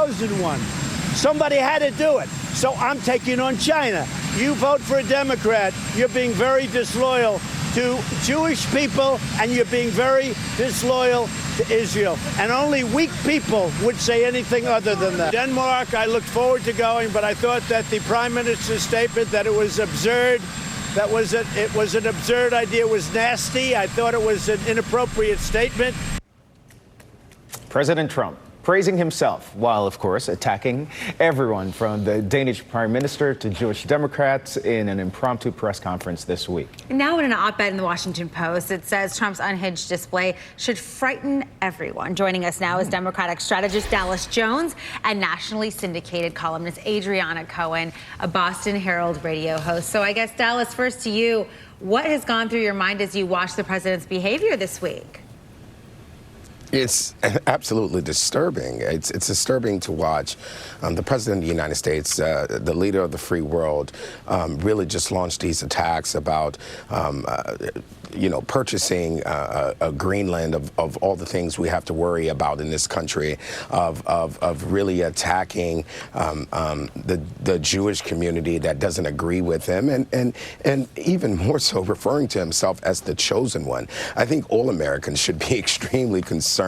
2001. Somebody had to do it. So I'm taking on China. You vote for a Democrat, you're being very disloyal to Jewish people, and you're being very disloyal to Israel. And only weak people would say anything other than that. Denmark, I looked forward to going, but I thought that the Prime Minister's statement that it was absurd, it was an absurd idea, it was nasty. I thought it was an inappropriate statement. President Trump praising himself while, of course, attacking everyone from the Danish Prime Minister to Jewish Democrats in an impromptu press conference this week. Now in an op-ed in the Washington Post, it says Trump's unhinged display should frighten everyone. Joining us now is Democratic strategist Dallas Jones and nationally syndicated columnist Adriana Cohen, a Boston Herald radio host. So I guess, Dallas, first to you, what has gone through your mind as you watch the president's behavior this week? It's absolutely disturbing. It's disturbing to watch the president of the United States, the leader of the free world, really just launch these attacks about purchasing a Greenland of all the things we have to worry about in this country, of really attacking the Jewish community that doesn't agree with him, and even more so referring to himself as the chosen one. I think all Americans should be extremely concerned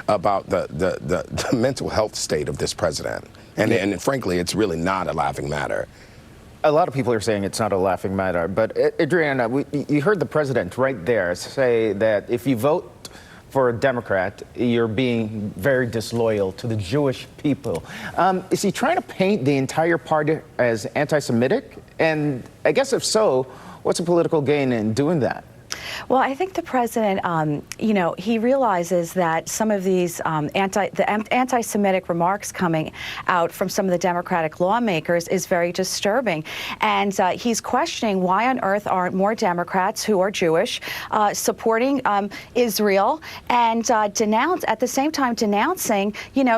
about the mental health state of this president. And frankly, it's really not a laughing matter. A lot of people are saying it's not a laughing matter, but Adriana, you heard the president right there say that if you vote for a Democrat, you're being very disloyal to the Jewish people. Is he trying to paint the entire party as anti-Semitic? And I guess if so, what's the political gain in doing that? Well, I think the president, he realizes that some of these anti-Semitic remarks coming out from some of the Democratic lawmakers is very disturbing. And he's questioning why on earth aren't more Democrats who are Jewish supporting Israel and at the same time denouncing,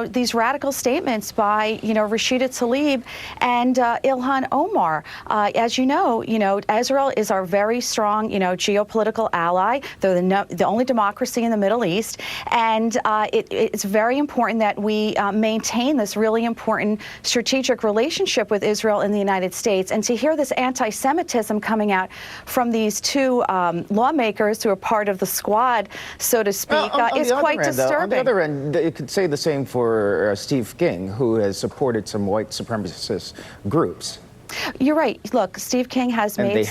these radical statements by, Rashida Tlaib and Ilhan Omar. As you know, Israel is our very strong, geopolitical ally. They're the only democracy in the Middle East, and it's very important that we maintain this really important strategic relationship with Israel and the United States. And to hear this anti-Semitism coming out from these two lawmakers who are part of the squad, so to speak, is quite disturbing. On the other end, you could say the same for Steve King, who has supported some white supremacist groups. You're right. Look, Steve King has made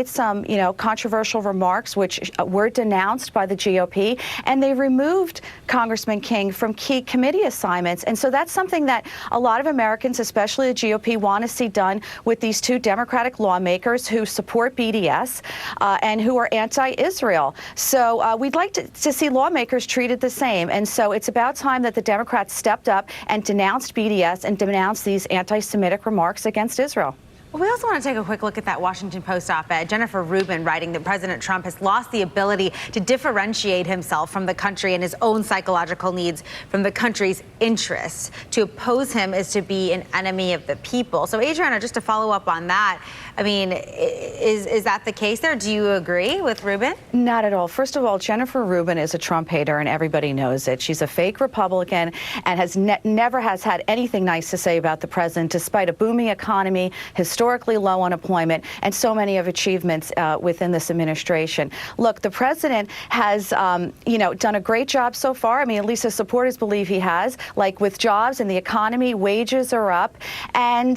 some controversial remarks which were denounced by the GOP, and they removed Congressman King from key committee assignments. And so that's something that a lot of Americans, especially the GOP, want to see done with these two Democratic lawmakers who support BDS and who are anti-Israel. So we'd like to see lawmakers treated the same. And so it's about time that the Democrats stepped up and denounced BDS and denounced these anti-Semitic remarks against Israel. Well, we also want to take a quick look at that Washington Post op-ed. Jennifer Rubin writing that President Trump has lost the ability to differentiate himself from the country and his own psychological needs from the country's interests. To oppose him is to be an enemy of the people. So, Adriana, just to follow up on that, I mean, is that the case there? Do you agree with Rubin? Not at all. First of all, Jennifer Rubin is a Trump hater, and everybody knows it. She's a fake Republican and has never had anything nice to say about the president, despite a booming economy, historically low unemployment, and so many of achievements within this administration. Look, the president has, done a great job so far. I mean, at least his supporters believe he has. Like with jobs and the economy, wages are up, and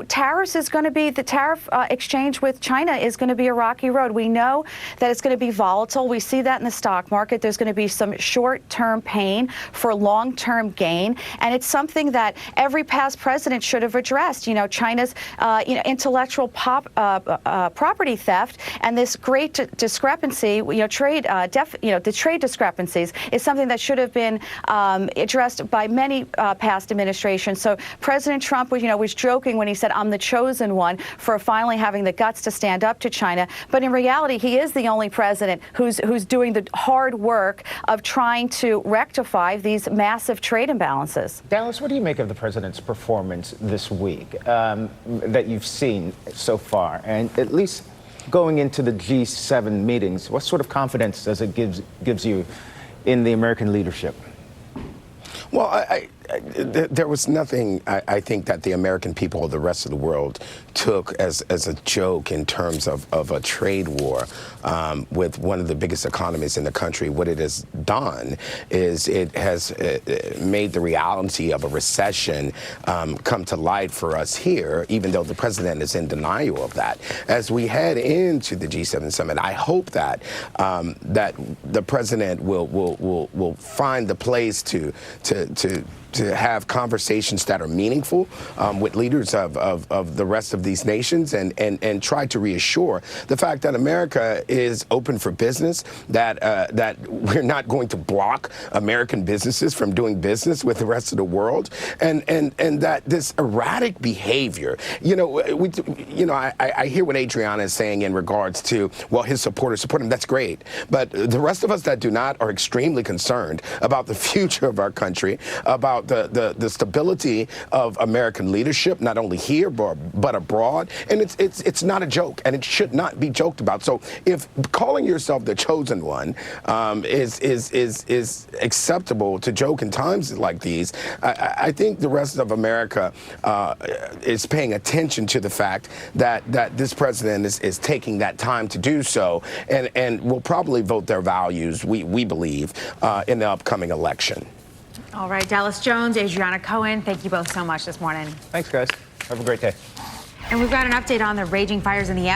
tariffs is going to be the tariff exchange with China is going to be a rocky road. We know that it's going to be volatile. We see that in the stock market. There's going to be some short-term pain for long-term gain, and it's something that every past president should have addressed. China's intellectual property theft and this great discrepancy, the trade discrepancies is something that should have been addressed by many past administrations. So President Trump was joking when he said, "I'm the chosen one," for finally having the guts to stand up to China. But in reality, he is the only president who's doing the hard work of trying to rectify these massive trade imbalances. Dallas, what do you make of the president's performance this week that you've seen so far? And at least going into the G7 meetings, what sort of confidence does it gives you in the American leadership? Well, there was nothing I think that the American people or the rest of the world took as a joke in terms of a trade war with one of the biggest economies in the country. What it has done is it has made the reality of a recession come to light for us here, even though the president is in denial of that. As we head into the G7 summit, I hope that that the president will find the place to have conversations that are meaningful with leaders of the rest of these nations and try to reassure the fact that America is open for business, that we're not going to block American businesses from doing business with the rest of the world, and that this erratic behavior, I hear what Adriana is saying in regards to, well, his supporters support him. That's great. But the rest of us that do not are extremely concerned about the future of our country, about the stability of American leadership, not only here but abroad, and it's not a joke, and it should not be joked about. So if calling yourself the chosen one is acceptable to joke in times like these, I think the rest of America is paying attention to the fact that this president is taking that time to do so, and will probably vote their values, we believe, in the upcoming election. All right, Dallas Jones, Adriana Cohen, thank you both so much this morning. Thanks, guys. Have a great day. And we've got an update on the raging fires in the